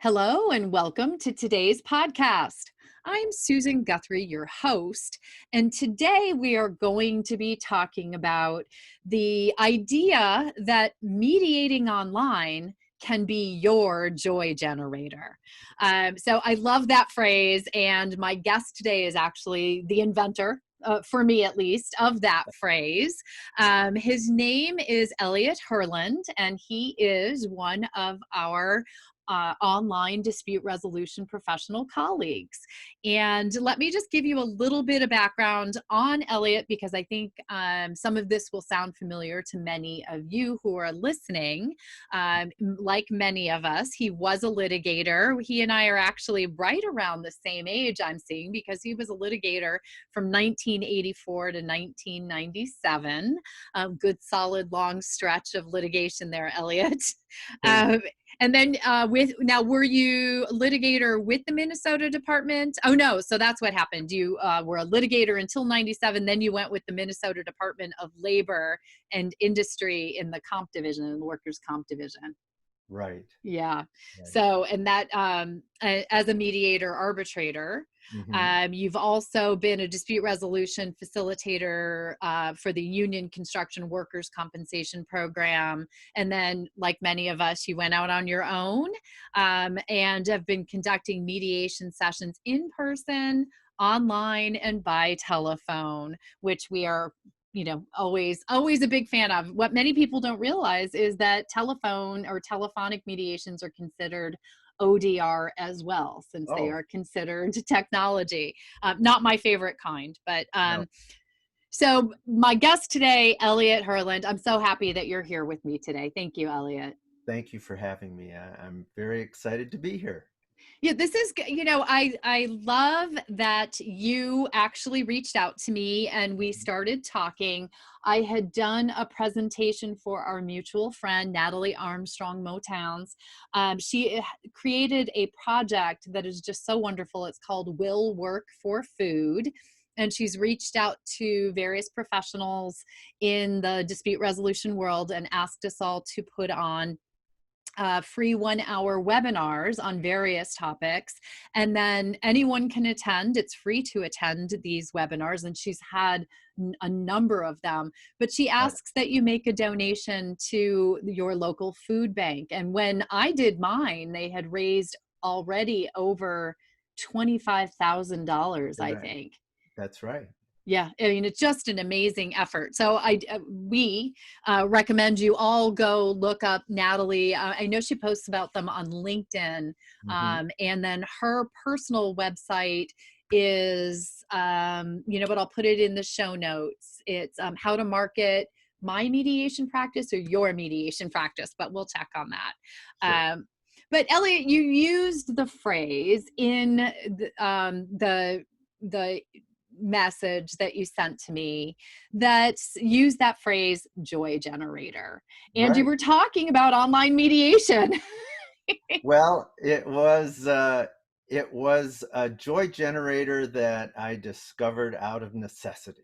Hello and welcome to today's podcast. I'm Susan Guthrie, your host, and today we are going to be talking about the idea that mediating online can be your joy generator. So I love that phrase, and my guest today is actually the inventor. For me, at least, of that phrase. His name is Elliot Herland, and he is one of our online dispute resolution professional colleagues. And let me just give you a little bit of background on Elliot, because I think some of this will sound familiar to many of you who are listening. Like many of us, he was a litigator. He and I are actually right around the same age, I'm seeing, because he was a litigator from 1984 to 1997. Good, solid, long stretch of litigation there, Elliot. And then were you a litigator with the Minnesota Department? Oh no, so that's what happened. You were a litigator until 97, then you went with the Minnesota Department of Labor and Industry in the comp division, in the workers' comp division. Right. Yeah. Right. So, and that as a mediator arbitrator, you've also been a dispute resolution facilitator for the Union Construction Workers Compensation Program. And then, like many of us, you went out on your own and have been conducting mediation sessions in person, online, and by telephone, which we are always a big fan of. What many people don't realize is that telephone or telephonic mediations are considered ODR as well, since they are considered technology. Not my favorite kind, but No. so my guest today, Elliot Herland, I'm so happy that you're here with me today. Thank you, Elliot. Thank you for having me. I'm very excited to be here. Yeah, this is, I love that you actually reached out to me and we started talking. I had done a presentation for our mutual friend, Natalie Armstrong Motowns. She created a project that is just so wonderful. It's called Will Work for Food. And she's reached out to various professionals in the dispute resolution world and asked us all to put on free 1-hour webinars on various topics. And then anyone can attend. It's free to attend these webinars. And she's had a number of them. But she asks that you make a donation to your local food bank. And when I did mine, they had raised already over $25,000, I think. That's right. Yeah, I mean, it's just an amazing effort. So we recommend you all go look up Natalie. I know she posts about them on LinkedIn. And then her personal website is, but I'll put it in the show notes. It's how to market my mediation practice or your mediation practice, but we'll check on that. Sure. But Elliot, you used the phrase in the message that you sent to me that used that phrase joy generator, and you were talking about online mediation. Well, it was a joy generator that I discovered out of necessity.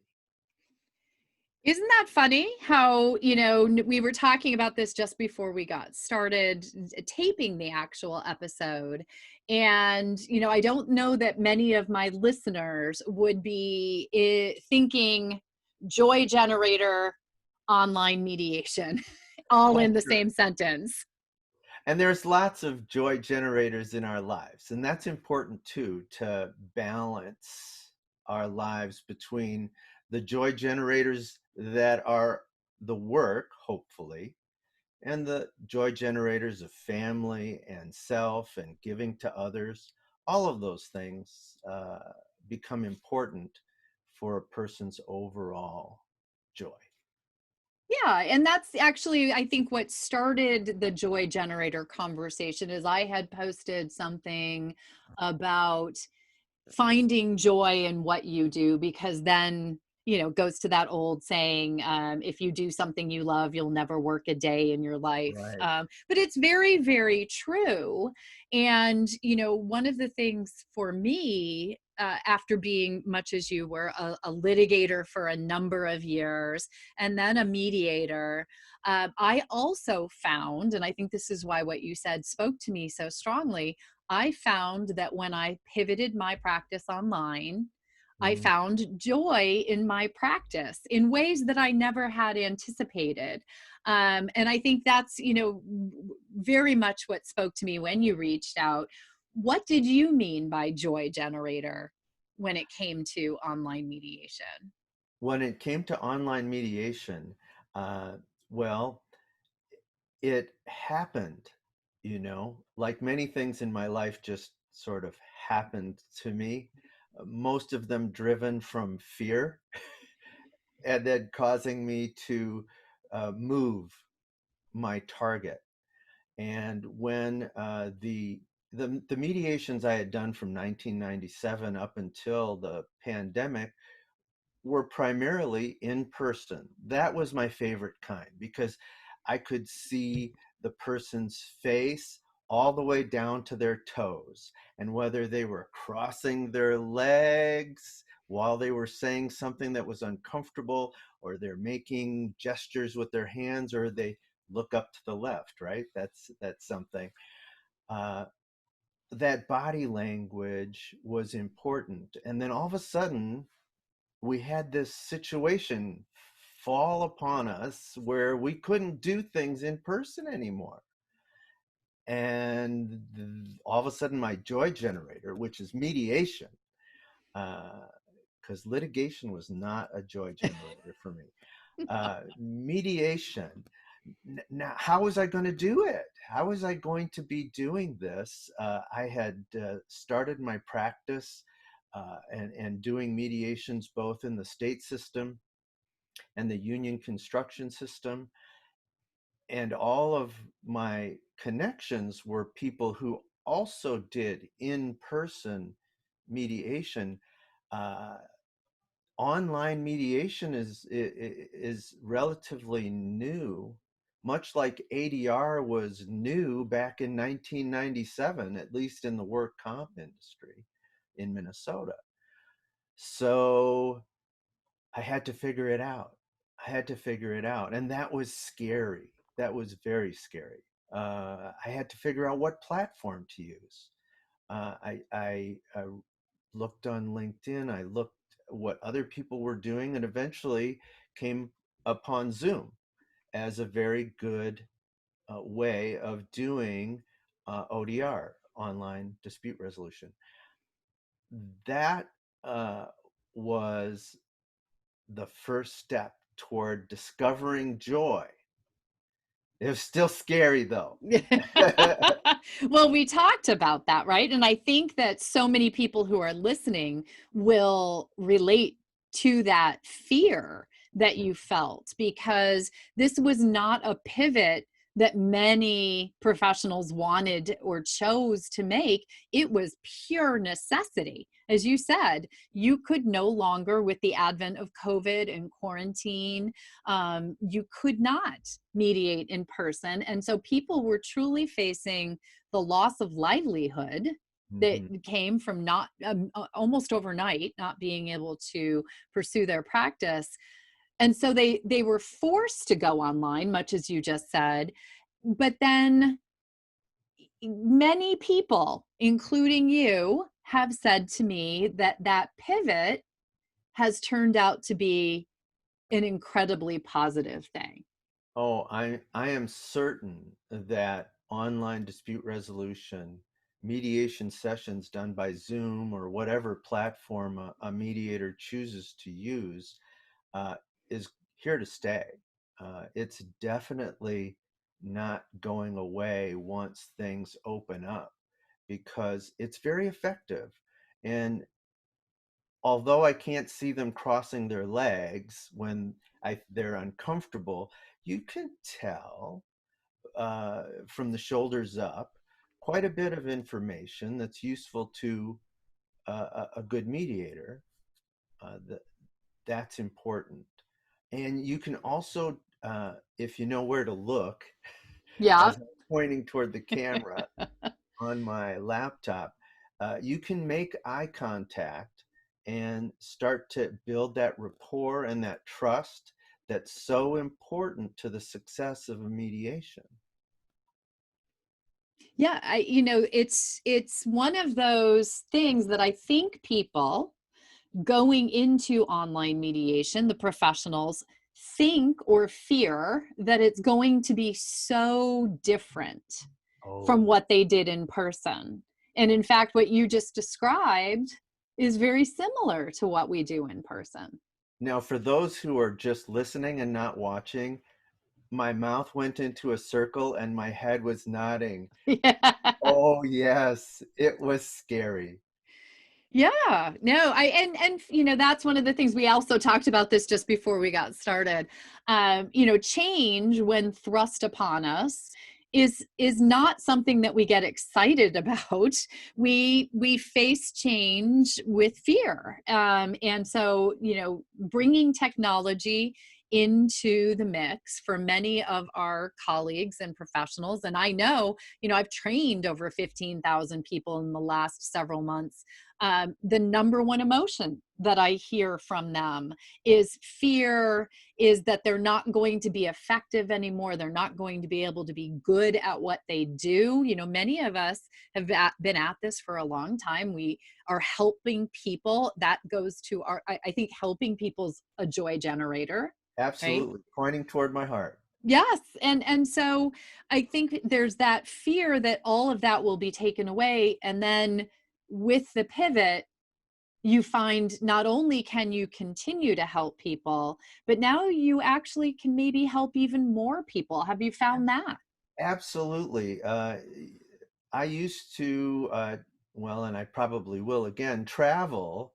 Isn't that funny how, we were talking about this just before we got started taping the actual episode. And, I don't know that many of my listeners would be thinking joy generator, online mediation, all in the same sentence. And there's lots of joy generators in our lives. And that's important too, to balance our lives between the joy generators that are the work, hopefully, and the joy generators of family and self and giving to others. All of those things become important for a person's overall joy. Yeah, and that's actually, I think, what started the joy generator conversation is I had posted something about finding joy in what you do, because then goes to that old saying, if you do something you love, you'll never work a day in your life. Right. But it's very, very true. And, one of the things for me, after being, much as you were, a litigator for a number of years and then a mediator, I also found, and I think this is why what you said spoke to me so strongly, I found that when I pivoted my practice online, I Mm. found joy in my practice in ways that I never had anticipated. And I think that's, very much what spoke to me when you reached out. What did you mean by joy generator when it came to online mediation? When it came to online mediation, uh, well, it happened, like many things in my life just sort of happened to me, most of them driven from fear and then causing me to move my target. And when the mediations I had done from 1997 up until the pandemic were primarily in person. That was my favorite kind because I could see the person's face all the way down to their toes, and whether they were crossing their legs while they were saying something that was uncomfortable, or they're making gestures with their hands, or they look up to the left, right? That's something. Uh, that body language was important. And then all of a sudden, we had this situation fall upon us where we couldn't do things in person anymore. And all of a sudden, my joy generator, which is mediation, because litigation was not a joy generator for me. Mediation. Now, how was I going to do it? How was I going to be doing this? I had started my practice and doing mediations both in the state system and the union construction system. And all of my connections were people who also did in-person mediation. Uh, Online mediation is relatively new, much like ADR was new back in 1997, at least in the work comp industry in Minnesota. So I had to figure it out. I had to figure it out. And that was scary. That was very scary. I had to figure out what platform to use. I looked on LinkedIn. I looked what other people were doing, and eventually came upon Zoom as a very good way of doing ODR, online dispute resolution. That was the first step toward discovering joy. It was still scary though. Well, we talked about that, right? And I think that so many people who are listening will relate to that fear that you felt, because this was not a pivot that many professionals wanted or chose to make. It was pure necessity. As you said, you could no longer, with the advent of COVID and quarantine, you could not mediate in person. And so people were truly facing the loss of livelihood that Mm-hmm. came from not almost overnight not being able to pursue their practice. And so they were forced to go online, much as you just said. But then many people, including you, have said to me that that pivot has turned out to be an incredibly positive thing. Oh, I am certain that online dispute resolution, mediation sessions done by Zoom or whatever platform a mediator chooses to use, uh, is here to stay. It's definitely not going away once things open up, because it's very effective. And although I can't see them crossing their legs when they're uncomfortable, you can tell from the shoulders up quite a bit of information that's useful to a good mediator. Uh, That's important. And you can also, if you know where to look, Yeah. as I'm pointing toward the camera on my laptop, you can make eye contact and start to build that rapport and that trust that's so important to the success of a mediation. Yeah, it's one of those things that I think people going into online mediation, the professionals, think or fear that it's going to be so different from Oh, what they did in person. And in fact, what you just described is very similar to what we do in person. now for those who are just listening and not watching, my mouth went into a circle and my head was nodding. Yeah. Oh, yes, it was scary. Yeah, no, that's one of the things we also talked about this just before we got started. Change when thrust upon us is not something that we get excited about. We face change with fear, and so bringing technology into the mix for many of our colleagues and professionals, and I know, I've trained over 15,000 people in the last several months. The number one emotion that I hear from them is fear, is that they're not going to be effective anymore. They're not going to be able to be good at what they do. Many of us have been at this for a long time. We are helping people. That goes to I think helping people's a joy generator, right? Absolutely, pointing toward my heart. Yes, and so I think there's that fear that all of that will be taken away, and then with the pivot, you find not only can you continue to help people, but now you actually can maybe help even more people. Have you found that? Absolutely. I used to, well, and I probably will again, travel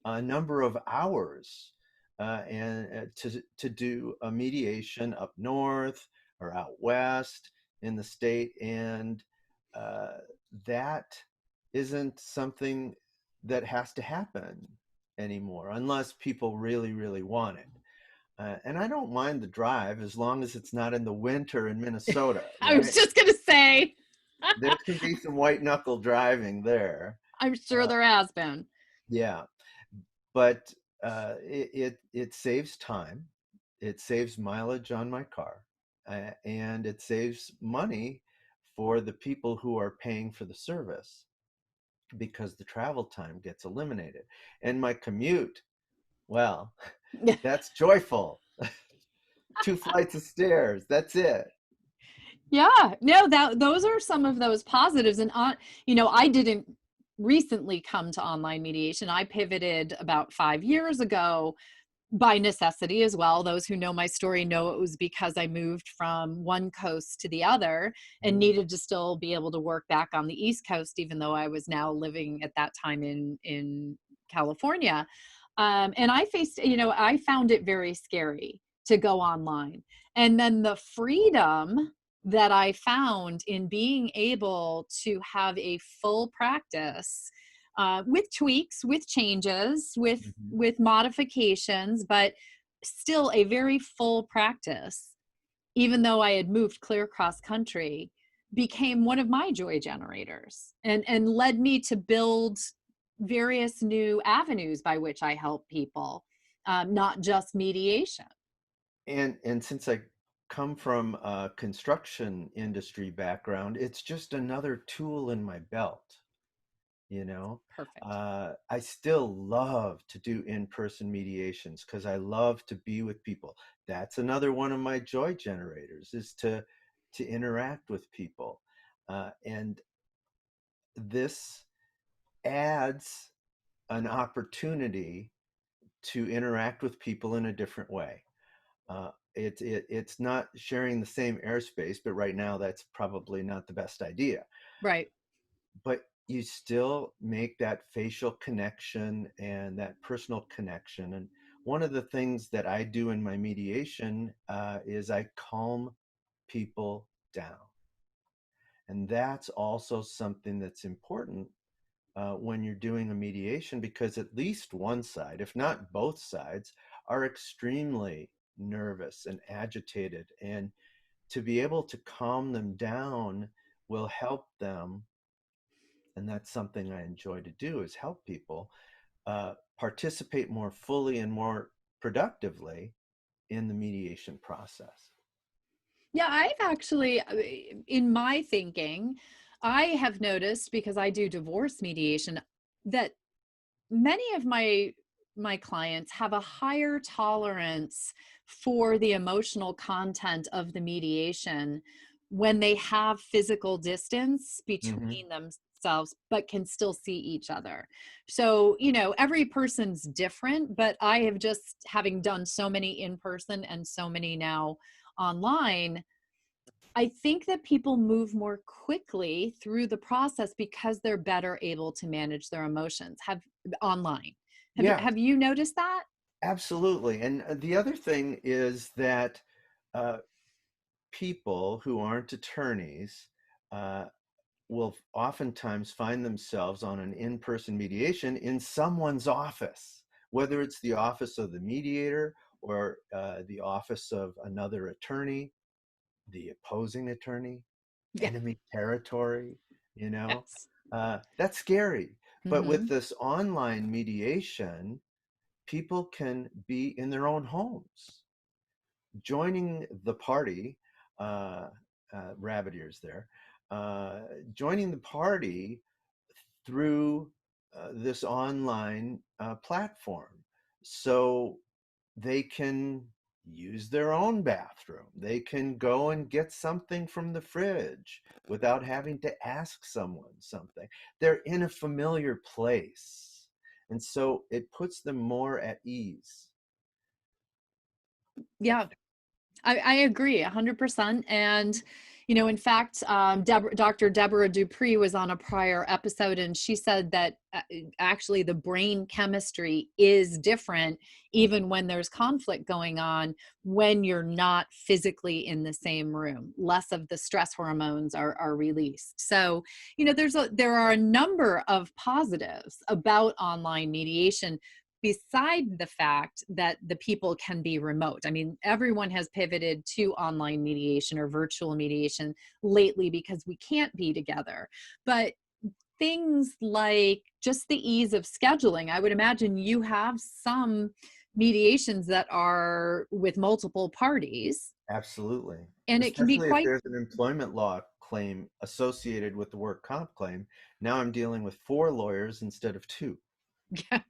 a number of hours and to do a mediation up north or out west in the state, and uh, that isn't something that has to happen anymore unless people really, really want it. And I don't mind the drive as long as it's not in the winter in Minnesota, I was right? just going to say, There can be some white knuckle driving there. I'm sure Uh, there has been. yeah, but it saves time, it saves mileage on my car, and it saves money for the people who are paying for the service because the travel time gets eliminated. And my commute, well, that's joyful. Two flights of stairs, that's it. Yeah, no, that those are some of those positives. And I didn't recently come to online mediation. I pivoted about 5 years ago by necessity as well. Those who know my story know it was because I moved from one coast to the other and Mm. needed to still be able to work back on the East Coast, even though I was now living at that time in California. And I found it very scary to go online. And then the freedom that I found in being able to have a full practice, with tweaks, with changes, Mhm. with modifications, but still a very full practice, even though I had moved clear across country, became one of my joy generators and led me to build various new avenues by which I help people, not just mediation. And since I come from a construction industry background, it's just another tool in my belt, you know. Perfect. I still love to do in-person mediations because I love to be with people. That's another one of my joy generators, is to interact with people. And this adds an opportunity to interact with people in a different way. It's not sharing the same airspace, but right now that's probably not the best idea. Right. But you still make that facial connection and that personal connection. And one of the things that I do in my mediation is I calm people down. And that's also something that's important when you're doing a mediation, because at least one side, if not both sides, are extremely nervous and agitated, and to be able to calm them down will help them. And that's something I enjoy to do, is help people participate more fully and more productively in the mediation process. Yeah, I've actually, in my thinking, I have noticed, because I do divorce mediation, that many of my clients have a higher tolerance for the emotional content of the mediation when they have physical distance Mm-hmm. between themselves but can still see each other. So, every person's different, but I have, just having done so many in person and so many now online, I think that people move more quickly through the process because they're better able to manage their emotions. Have online. Have Yeah, have you noticed that? absolutely. And the other thing is that uh, people who aren't attorneys uh, will oftentimes find themselves on an in-person mediation in someone's office, whether it's the office of the mediator or the office of another attorney, the opposing attorney, Yeah. enemy territory, you know, Yes. that's scary. But with Hmm. this online mediation, people can be in their own homes, joining the party, uh, rabbit ears there, uh, joining the party through this online platform. So they can use their own bathroom. They can go and get something from the fridge without having to ask someone something. They're in a familiar place. And so it puts them more at ease, I Yeah. think. I agree 100%. And, in fact, Dr. Deborah Dupree was on a prior episode, and she said that actually the brain chemistry is different even when there's conflict going on, when you're not physically in the same room. Less of the stress hormones are released. So, there are a number of positives about online mediation, beside the fact that the people can be remote. I mean, everyone has pivoted to online mediation or virtual mediation lately because we can't be together. But things like just the ease of scheduling, I would imagine you have some mediations that are with multiple parties, Absolutely. and it can be Especially if quite. there's an employment law claim associated with the work comp claim. Now I'm dealing with 4 lawyers instead of 2.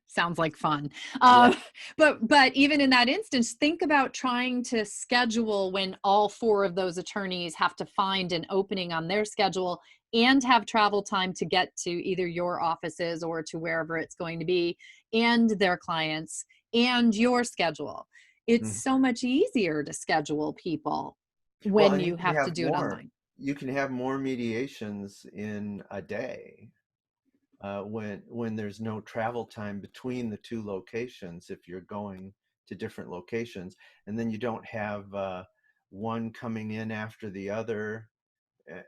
Sounds like fun. Yeah. Uh, but even in that instance, think about trying to schedule when all four of those attorneys have to find an opening on their schedule and have travel time to get to either your offices or to wherever it's going to be, and their clients and your schedule. It's Mhm. so much easier to schedule people Well, when and you have to do it online. you can have more mediations in a day when there's no travel time between the 2 locations, if you're going to different locations, and then you don't have one coming in after the other, uh,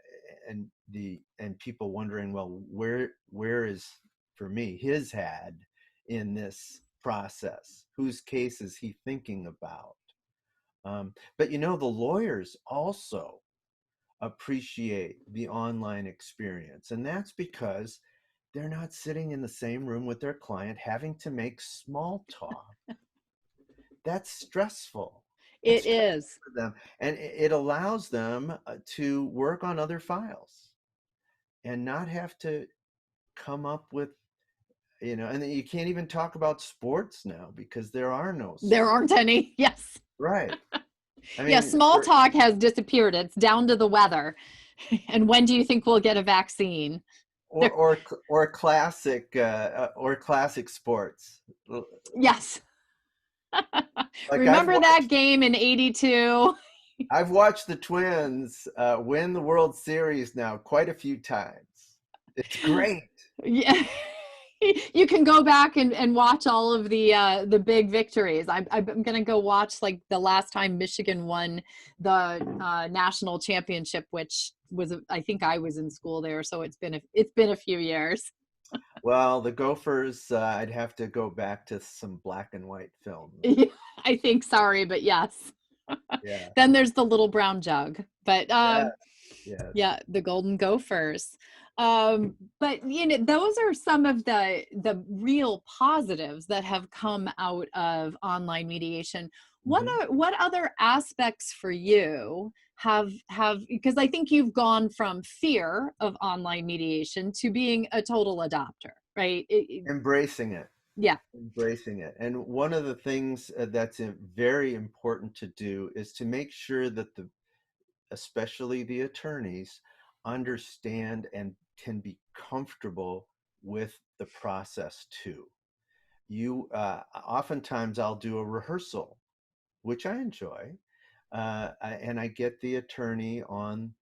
and people wondering, well, where is, for me, his head in this process? Whose case is he thinking about? But the lawyers also appreciate the online experience. And that's because they're not sitting in the same room with their client having to make small talk. That's stressful. That's It stressful is. for them. And it allows them to work on other files and not have to come up with, and you can't even talk about sports now because there are no There sports. aren't any. Yes. Right. I Yeah, mean, small talk has disappeared. It's down to the weather. And when do you think we'll get a vaccine? or There, or or classic sports. yes. Like Remember that game in 82? I've watched the Twins win the World Series now quite a few times. It's great. Yeah. You can go back and watch all of the big victories. I'm gonna go watch like the last time Michigan won the national championship, which was, I think I was in school there, so it's been a few years. Well, the Gophers, I'd have to go back to some black and white film. Yeah, I think, sorry, but yes. Yeah. Then there's the little brown jug, but Yeah. Yes. yeah, the golden gophers. But those are some of the real positives that have come out of online mediation. Hmm. What other aspects for you have, because I think you've gone from fear of online mediation to being a total adopter, right? Embracing it. Yeah. Embracing it. And one of the things that's very important to do is to make sure that especially the attorneys, understand and can be comfortable with the process too. Oftentimes I'll do a rehearsal, which I enjoy, and I get the attorney on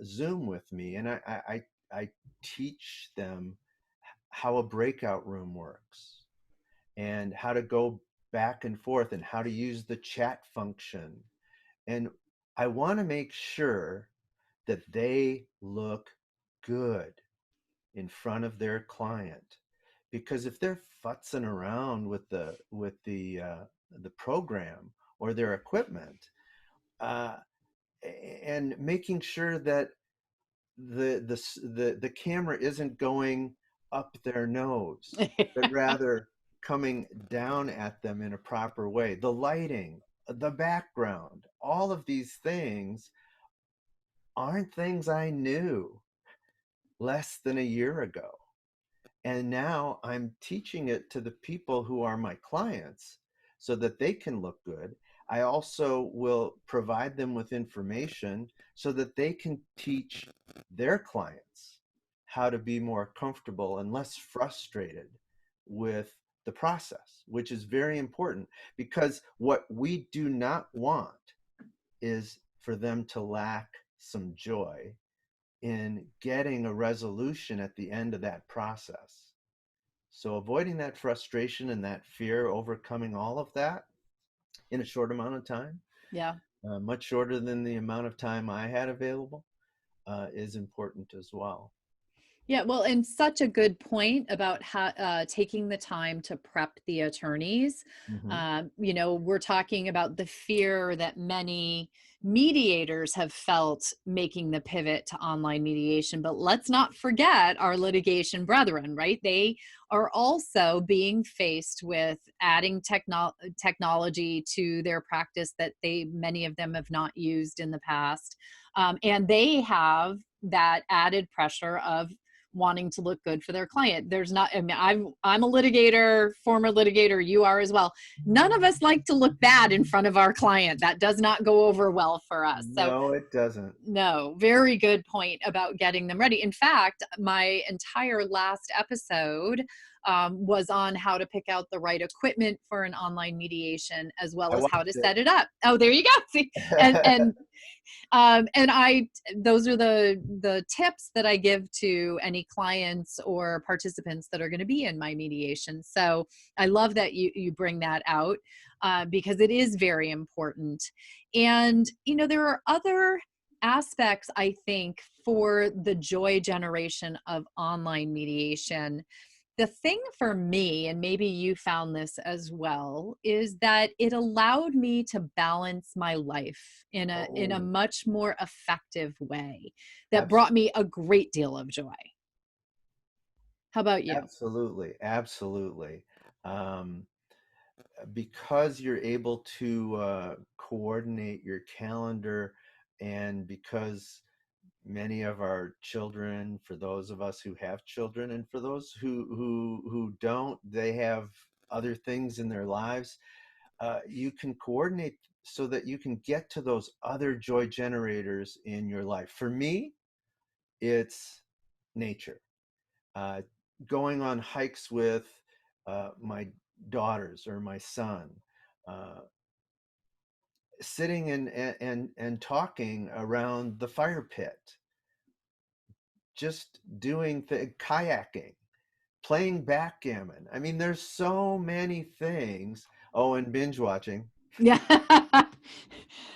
Zoom with me, and I teach them how a breakout room works and how to go back and forth and how to use the chat function. And I want to make sure that they look good in front of their client, because if they're futzing around with the program or their equipment, uh, and making sure that the camera isn't going up their nose, but rather coming down at them in a proper way, the lighting, the background, all of these things aren't things I knew less than a year ago. And now I'm teaching it to the people who are my clients so that they can look good. I also will provide them with information so that they can teach their clients how to be more comfortable and less frustrated with the process, which is very important, because what we do not want is for them to lack some joy in getting a resolution at the end of that process. So avoiding that frustration and that fear, overcoming all of that in a short amount of time, Yeah. much shorter than the amount of time I had available, is important as well. Yeah, well, and such a good point about how, taking the time to prep the attorneys. Hmm. We're talking about the fear that many mediators have felt making the pivot to online mediation, but let's not forget our litigation brethren, right? They are also being faced with adding technology to their practice that many of them have not used in the past, and they have that added pressure of wanting to look good for their client. There's not, I mean, I'm a litigator, former litigator, you are as well. None of us like to look bad in front of our client. That does not go over well for us. So No, it doesn't. no, very good point about getting them ready. In fact, my entire last episode was on how to pick out the right equipment for an online mediation, as well I as how to watched it. set it up. Oh, there you go. See, and those are the tips that I give to any clients or participants that are going to be in my mediation. So I love that you bring that out, because it is very important. And there are other aspects, I think, for the joy generation of online mediation. The thing for me, and maybe you found this as well, is that it allowed me to balance my life in a Oh, much more effective way that brought absolutely. me a great deal of joy. How about you? Absolutely. Absolutely. Um, because you're able to coordinate your calendar, and because many of our children, for those of us who have children and for those who don't, they have other things in their lives, you can coordinate so that you can get to those other joy generators in your life. For me, it's nature, uh, going on hikes with my daughters or my son, uh, sitting and talking around the fire pit, just doing kayaking, playing backgammon. I mean, there's so many things. Oh, and binge watching. Yeah.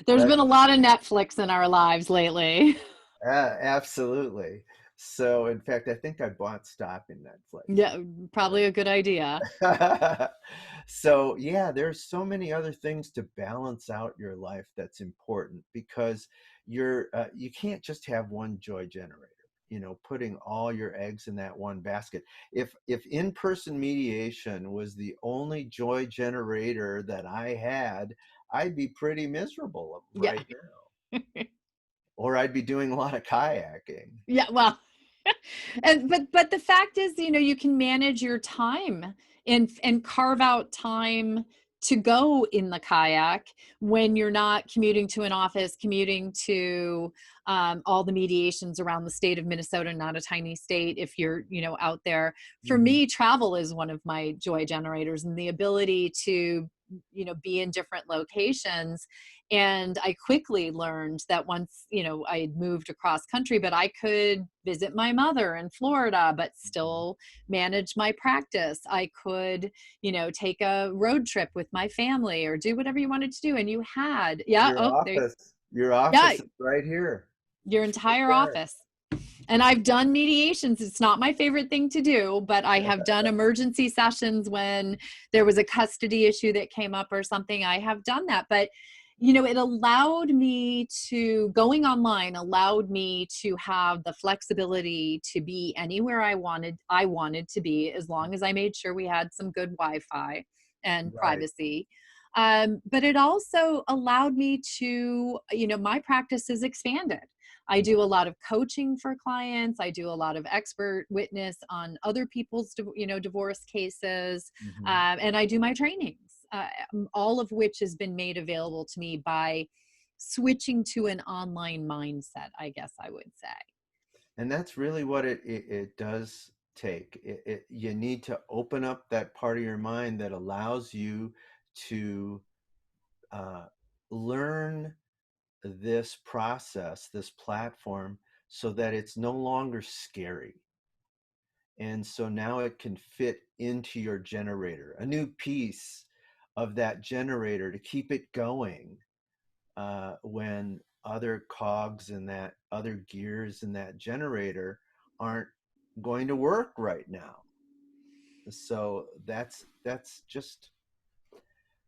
There's been That's a lot of Netflix in our lives lately. absolutely. So in fact, I think I bought stock in Netflix. Yeah, probably a good idea. So yeah, there's so many other things to balance out your life that's important, because you can't just have one joy generator, putting all your eggs in that one basket. If in-person mediation was the only joy generator that I had, I'd be pretty miserable Yeah. right now, or I'd be doing a lot of kayaking. Yeah, well, and but the fact is, you can manage your time and carve out time to go in the kayak when you're not commuting to an office, commuting to all the mediations around the state of Minnesota, not a tiny state. If you're, out there, for Hmm. me, travel is one of my joy generators, and the ability to, be in different locations. And I quickly learned that once, I had moved across country, but I could visit my mother in Florida, but still manage my practice. I could, take a road trip with my family or do whatever you wanted to do. And you had, yeah, Your oh, there, office, your yeah, office is right here. your It's right entire there. office. And I've done mediations. It's not my favorite thing to do, but I have done emergency sessions when there was a custody issue that came up or something. I have done that. But, it allowed me to, going online allowed me to have the flexibility to be anywhere I wanted to be, as long as I made sure we had some good Wi-Fi and Right. privacy. But it also allowed me to, my practice is expanded. I do a lot of coaching for clients. I do a lot of expert witness on other people's, divorce cases, Hmm. and I do my trainings, all of which has been made available to me by switching to an online mindset, I guess I would say. And that's really what it does take. You need to open up that part of your mind that allows you to uh, learn this process, this platform, so that it's no longer scary. And so now it can fit into your generator, a new piece of that generator to keep it going when other cogs and that other gears in that generator aren't going to work right now. So that's just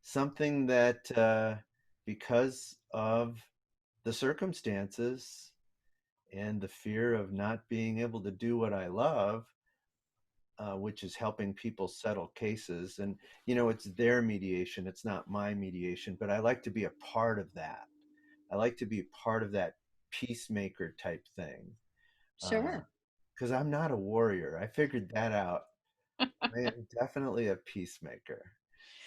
something that because of the circumstances and the fear of not being able to do what I love, which is helping people settle cases. And, it's their mediation, it's not my mediation, but I like to be a part of that. I like to be a part of that peacemaker type thing, Sure. because I'm not a warrior. I figured that out. I am definitely a peacemaker.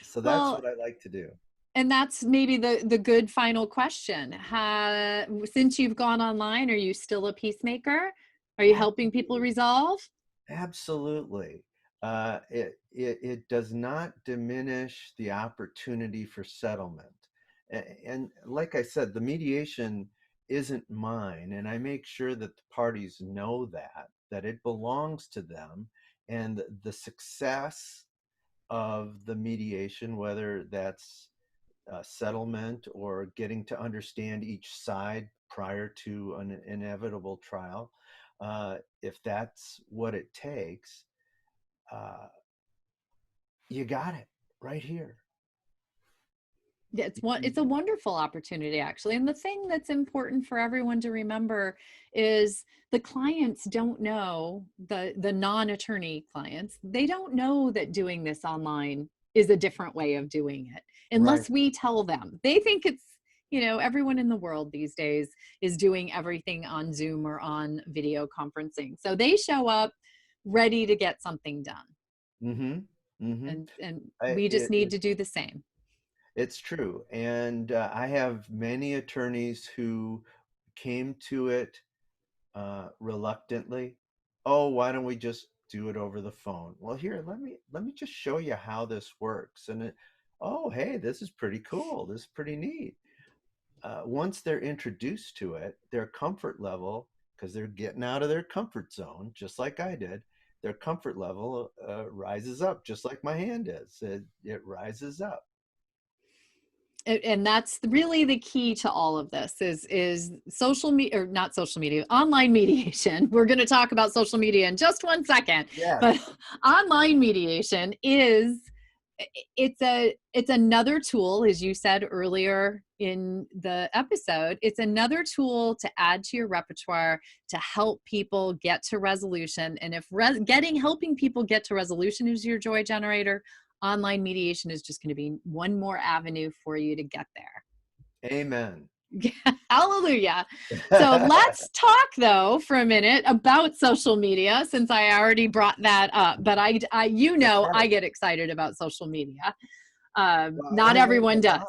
So that's Well, what I like to do. and that's maybe the good final question. Since you've gone online, are you still a peacemaker? Are you helping people Absolutely. resolve? Absolutely. It does not diminish the opportunity for settlement. And like I said, the mediation isn't mine, and I make sure that the parties know that it belongs to them, and the success of the mediation, whether that's settlement or getting to understand each side prior to an inevitable trial, if that's what it takes, uh, you got it right here. Yeah, it's a wonderful opportunity, actually. And the thing that's important for everyone to remember is the clients don't know, the non-attorney clients, they don't know that doing this online is a different way of doing it Right. unless we tell them. They think it's, everyone in the world these days is doing everything on Zoom or on video conferencing. So they show up ready to get something done. Mm-hmm. Mm-hmm. And I, we just it, need it, to do the same. it's true. And I have many attorneys who came to it reluctantly. Oh, why don't we just do it over the phone? Well, here, let me just show you how this works. And oh, hey, this is pretty cool. This is pretty neat. Once they're introduced to it, their comfort level, because they're getting out of their comfort zone, just like I did, their comfort level rises up, just like my hand is. It rises up. And that's really the key to all of this is social media, or not social media, online mediation. We're going to talk about social media in just one second, Yes. but online mediation is, it's another tool, as you said earlier in the episode. It's another tool to add to your repertoire to help people get to resolution. And if helping people get to resolution is your joy generator, online mediation is just going to be one more avenue for you to get there. Amen. Hallelujah. So let's talk though for a minute about social media, since I already brought that up. But I That's right. I get excited about social media. Well, Not everyone does.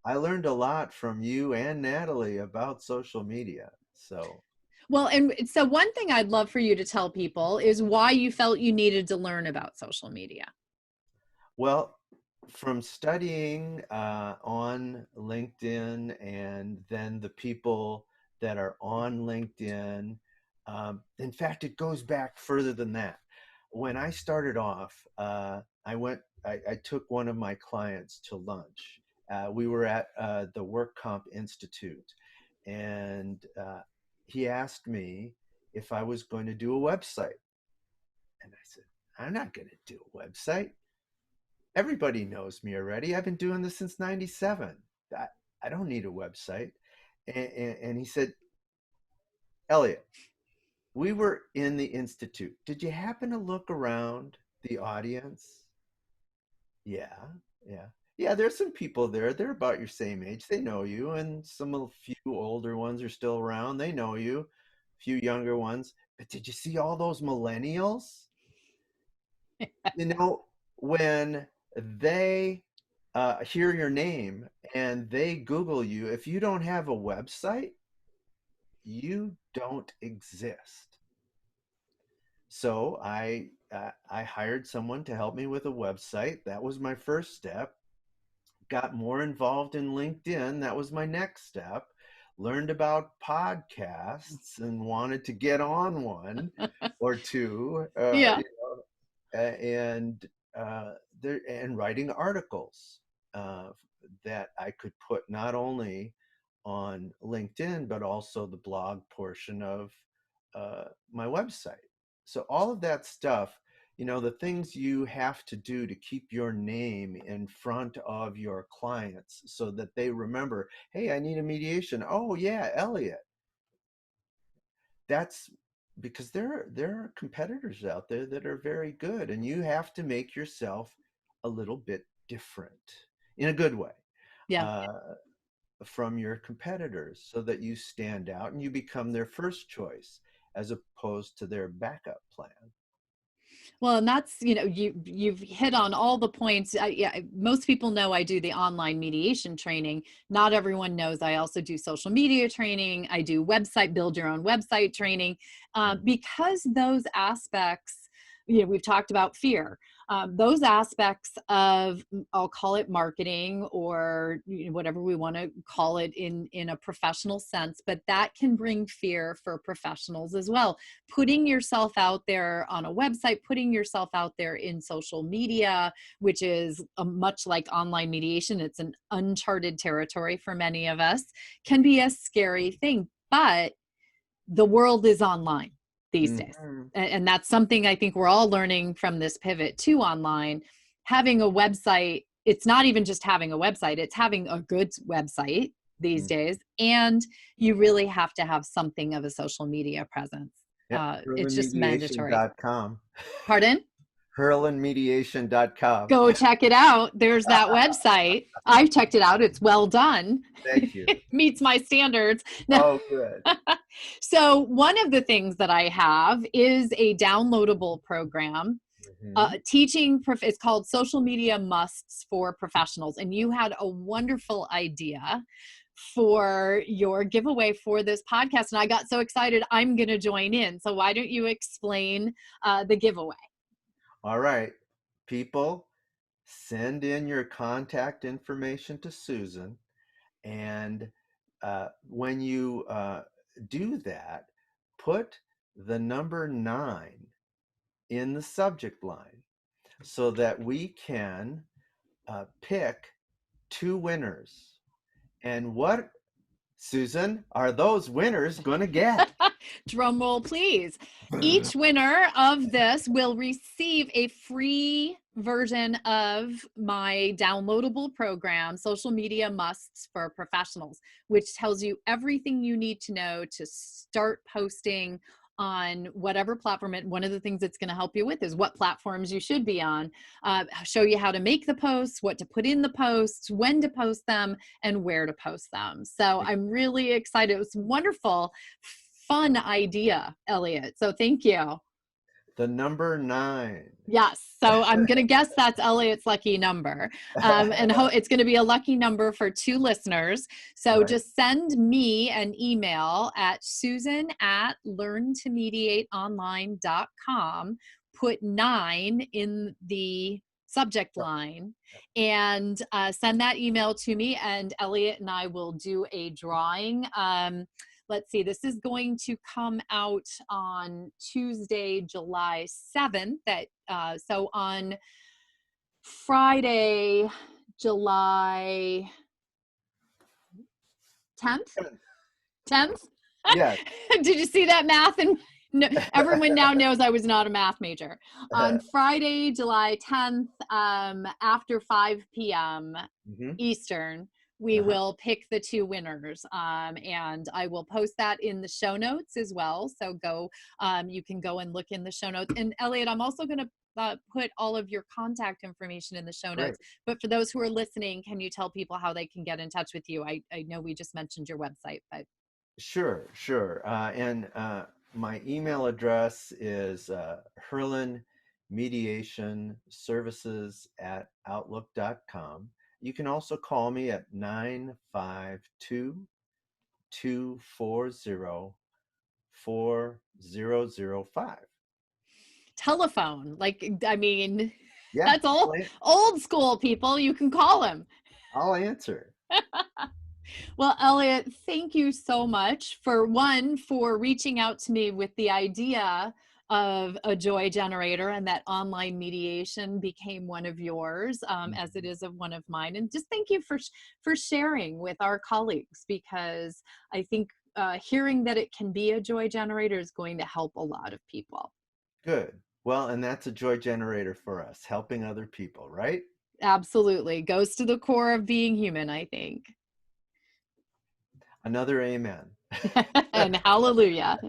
I learned a lot from you and Natalie about social media. So, Well, and so one thing I'd love for you to tell people is why you felt you needed to learn about social media. well, from studying on LinkedIn and then the people that are on LinkedIn, in fact, it goes back further than that. When I started off, I took one of my clients to lunch. We were at the Work Comp Institute, and he asked me if I was going to do a website. And I said, I'm not going to do a website. Everybody knows me already. I've been doing this since 97. I don't need a website. And he said, Elliot, we were in the Institute. Did you happen to look around the audience? Yeah, yeah. Yeah, there's some people there. They're about your same age. They know you. And some of the few older ones are still around. They know you. A few younger ones. But did you see all those millennials? You know, when they hear your name and they Google you, if you don't have a website, you don't exist. So I hired someone to help me with a website. That was my first step. Got more involved in LinkedIn. That was my next step. Learned about podcasts and wanted to get on one or two. Yeah. And and writing articles uh, that I could put not only on LinkedIn but also the blog portion of my website. So all of that stuff, the things you have to do to keep your name in front of your clients so that they remember, hey, I need a mediation. Oh yeah, Elliot. That's because there are competitors out there that are very good, and you have to make yourself a little bit different in a good way Yeah. uh, from your competitors so that you stand out and you become their first choice as opposed to their backup plan. Well, and that's, you've hit on all the points. Yeah, most people know I do the online mediation training. Not everyone knows I also do social media training. I do build your own website training, because those aspects, we've talked about fear. Those aspects of, I'll call it marketing, or whatever we want to call it in a professional sense, but that can bring fear for professionals as well. Putting yourself out there on a website, putting yourself out there in social media, which is much like online mediation, it's an uncharted territory for many of us, can be a scary thing. But the world is online these days. Mm-hmm. And that's something I think we're all learning from this pivot to online. Having a website, it's not even just having a website, it's having a good website these days. And you really have to have something of a social media presence. Yep. It's just mandatory. HurlandMediation.com. Pardon? HurlandMediation.com. Go check it out. There's that website. I've checked it out. It's well done. Thank you. It meets my standards. Oh, good. So one of the things that I have is a downloadable program Mm-hmm. teaching. It's called Social Media Musts for Professionals. And you had a wonderful idea for your giveaway for this podcast. And I got so excited, I'm going to join in. So why don't you explain the giveaway? All right, people, send in your contact information to Susan. And when you do that, put the number 9 in the subject line so that we can pick 2 winners And what, Susan, are those winners going to get? Drum roll, please. Each winner of this will receive a free version of my downloadable program, Social Media Musts for Professionals, which tells you everything you need to know to start posting on whatever platform. One of the things it's going to help you with is what platforms you should be on, show you how to make the posts, what to put in the posts, when to post them, and where to post them. So I'm really excited. It was wonderful, fun idea, Elliot. So thank you. The number 9. Yes. So I'm going to guess that's Elliot's lucky number. And it's going to be a lucky number for 2 listeners. So Right. just send me an email at susan@learntomediateonline.com. Put 9 in the subject line and send that email to me, and Elliot and I will do a drawing. Let's see, this is going to come out on Tuesday, July 7th. So on Friday, July 10th? 10th? Yes. Did you see that math? And no, everyone now knows I was not a math major. On Friday, July 10th, after 5 p.m. Eastern, we will pick the 2 winners, and I will post that in the show notes as well. So you can go and look in the show notes. And Elliot, I'm also going to put all of your contact information in the show notes. But for those who are listening, can you tell people how they can get in touch with you? I know we just mentioned your website, but. Sure. And my email address is herlandmediationservices@outlook.com. You can also call me at 952-240-4005. Telephone, Yeah, that's old school, people. You can call him. I'll answer. Well, Elliot, thank you so much for reaching out to me with the idea of a joy generator, and that online mediation became one of yours, as it is of one of mine. And just thank you for sharing with our colleagues, because I think hearing that it can be a joy generator is going to help a lot of people. Good. Well, and that's a joy generator for us, helping other people, right? Absolutely. Goes to the core of being human, I think. Another amen. And hallelujah.